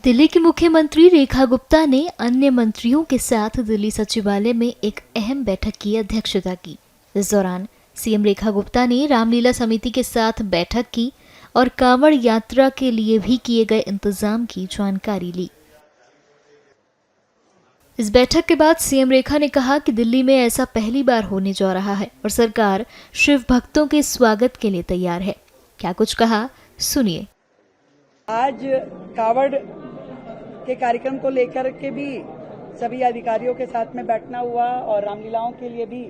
दिल्ली की मुख्यमंत्री रेखा गुप्ता ने अन्य मंत्रियों के साथ दिल्ली सचिवालय में एक अहम बैठक की अध्यक्षता की। इस दौरान सीएम रेखा गुप्ता ने रामलीला समिति के साथ बैठक की और कांवड़ यात्रा के लिए भी किए गए इंतजाम की जानकारी ली। इस बैठक के बाद सीएम रेखा ने कहा कि दिल्ली में ऐसा पहली बार होने जा रहा है और सरकार शिव भक्तों के स्वागत के लिए तैयार है। क्या कुछ कहा, सुनिए। आज कावड़ के कार्यक्रम को लेकर के भी सभी अधिकारियों के साथ में बैठना हुआ और रामलीलाओं के लिए भी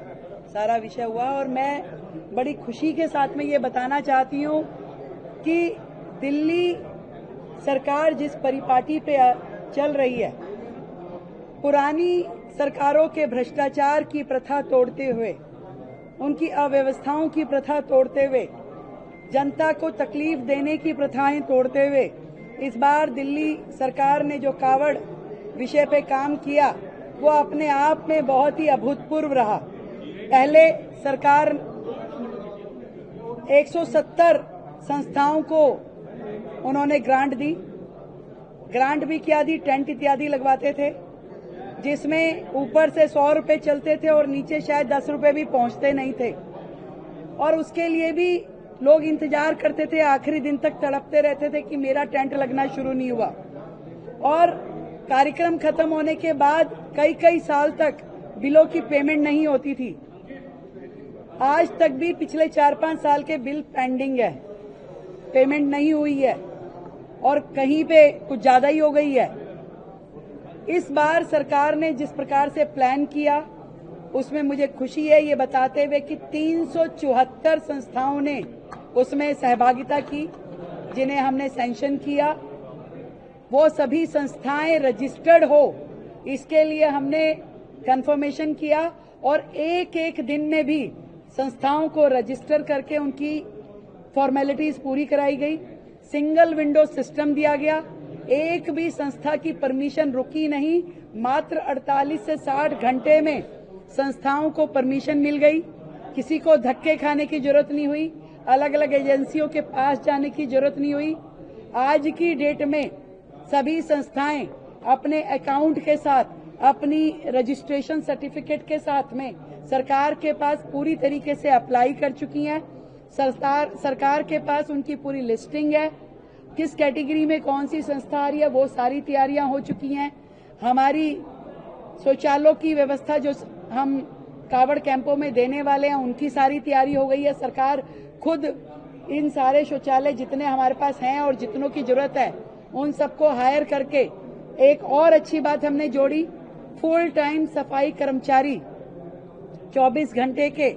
सारा विषय हुआ और मैं बड़ी खुशी के साथ में ये बताना चाहती हूँ कि दिल्ली सरकार जिस परिपाटी पे चल रही है, पुरानी सरकारों के भ्रष्टाचार की प्रथा तोड़ते हुए, उनकी अव्यवस्थाओं की प्रथा तोड़ते हुए, जनता को तकलीफ देने की प्रथाएं तोड़ते हुए इस बार दिल्ली सरकार ने जो कावड़ विषय पे काम किया वो अपने आप में बहुत ही अभूतपूर्व रहा। पहले सरकार 170 संस्थाओं को उन्होंने ग्रांट दी। ग्रांट भी क्या दी, टेंट इत्यादि लगवाते थे जिसमें ऊपर से 100 रुपए चलते थे और नीचे शायद 10 रुपए भी पहुंचते नहीं थे और उसके लिए भी लोग इंतजार करते थे, आखिरी दिन तक तड़पते रहते थे कि मेरा टेंट लगना शुरू नहीं हुआ। और कार्यक्रम खत्म होने के बाद कई कई साल तक बिलों की पेमेंट नहीं होती थी। आज तक भी पिछले 4-5 साल के बिल पेंडिंग है, पेमेंट नहीं हुई है और कहीं पे कुछ ज्यादा ही हो गई है। इस बार सरकार ने जिस प्रकार से प्लान किया उसमें मुझे खुशी है ये बताते हुए कि 374 संस्थाओं ने उसमें सहभागिता की, जिन्हें हमने सैंक्शन किया। वो सभी संस्थाएं रजिस्टर्ड हो इसके लिए हमने कंफर्मेशन किया और एक एक दिन में भी संस्थाओं को रजिस्टर करके उनकी फॉर्मेलिटीज पूरी कराई गई। सिंगल विंडो सिस्टम दिया गया, एक भी संस्था की परमिशन रुकी नहीं। मात्र 48 से 60 घंटे में संस्थाओं को परमिशन मिल गई। किसी को धक्के खाने की जरूरत नहीं हुई, अलग अलग एजेंसियों के पास जाने की जरूरत नहीं हुई। आज की डेट में सभी संस्थाएं अपने अकाउंट के साथ, अपनी रजिस्ट्रेशन सर्टिफिकेट के साथ में सरकार के पास पूरी तरीके से अप्लाई कर चुकी हैं। सरकार के पास उनकी पूरी लिस्टिंग है, किस कैटेगरी में कौन सी संस्था आ रही है, वो सारी तैयारियां हो चुकी हैं। हमारी शौचालयों की व्यवस्था जो हम कावड़ कैंपों में देने वाले हैं उनकी सारी तैयारी हो गई है। सरकार खुद इन सारे शौचालय जितने हमारे पास हैं और जितनों की जरूरत है उन सबको हायर करके, एक और अच्छी बात हमने जोड़ी, फुल टाइम सफाई कर्मचारी 24 घंटे के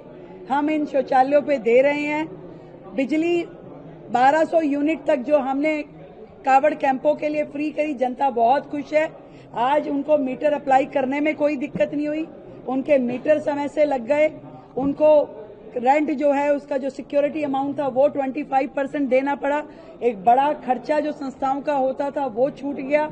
हम इन शौचालयों पे दे रहे हैं। बिजली 1200 यूनिट तक जो हमने कावड़ कैंपों के लिए फ्री करी, जनता बहुत खुश है। आज उनको मीटर अप्लाई करने में कोई दिक्कत नहीं हुई, उनके मीटर समय से लग गए। उनको रेंट जो है उसका जो सिक्योरिटी अमाउंट था वो 25% देना पड़ा। एक बड़ा खर्चा जो संस्थाओं का होता था वो छूट गया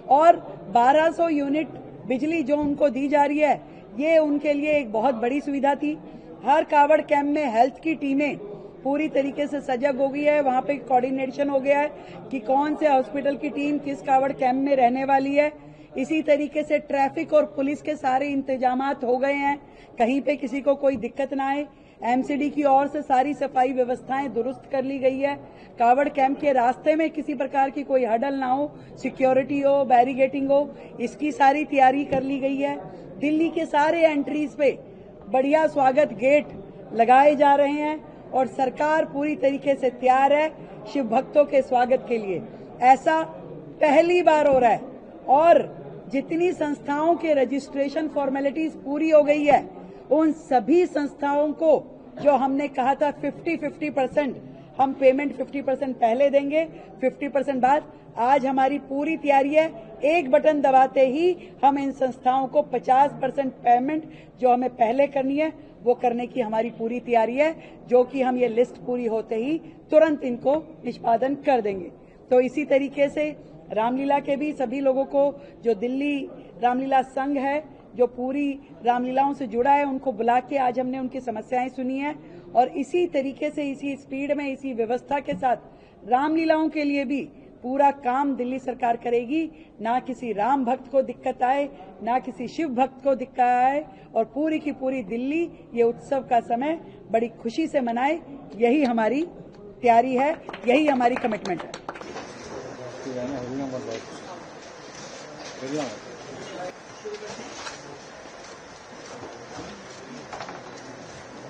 और 1200 यूनिट बिजली जो उनको दी जा रही है ये उनके लिए एक बहुत बड़ी सुविधा थी। हर कावड़ कैंप में हेल्थ की टीमें पूरी तरीके से सजग हो गई है। वहां पे कोऑर्डिनेशन हो गया है कि कौन से हॉस्पिटल की टीम किस कावड़ कैंप में रहने वाली है। इसी तरीके से ट्रैफिक और पुलिस के सारे इंतजामात हो गए हैं, कहीं पे किसी को कोई दिक्कत ना आए। एमसीडी की ओर से सारी सफाई व्यवस्थाएं दुरुस्त कर ली गई है। कावड़ कैंप के रास्ते में किसी प्रकार की कोई हडल ना हो, सिक्योरिटी हो, बैरिगेटिंग हो, इसकी सारी तैयारी कर ली गई है। दिल्ली के सारे एंट्रीज पे बढ़िया स्वागत गेट लगाए जा रहे हैं और सरकार पूरी तरीके से तैयार है शिव भक्तों के स्वागत के लिए। ऐसा पहली बार हो रहा है और जितनी संस्थाओं के रजिस्ट्रेशन फॉर्मेलिटीज पूरी हो गई है उन सभी संस्थाओं को जो हमने कहा था 50-50% हम पेमेंट 50% पहले देंगे, 50% बाद, आज हमारी पूरी तैयारी है। एक बटन दबाते ही हम इन संस्थाओं को 50% पेमेंट जो हमें पहले करनी है वो करने की हमारी पूरी तैयारी है, जो कि हम ये लिस्ट पूरी होते ही तुरंत इनको निष्पादन कर देंगे। तो इसी तरीके से रामलीला के भी सभी लोगों को, जो दिल्ली रामलीला संघ है जो पूरी रामलीलाओं से जुड़ा है, उनको बुला के आज हमने उनकी समस्याएं सुनी है और इसी तरीके से, इसी स्पीड में, इसी व्यवस्था के साथ रामलीलाओं के लिए भी पूरा काम दिल्ली सरकार करेगी, ना किसी राम भक्त को दिक्कत आए, ना किसी शिव भक्त को दिक्कत आए, और पूरी की पूरी दिल्ली ये उत्सव का समय बड़ी खुशी से मनाए। यही हमारी तैयारी है, यही हमारी कमिटमेंट है।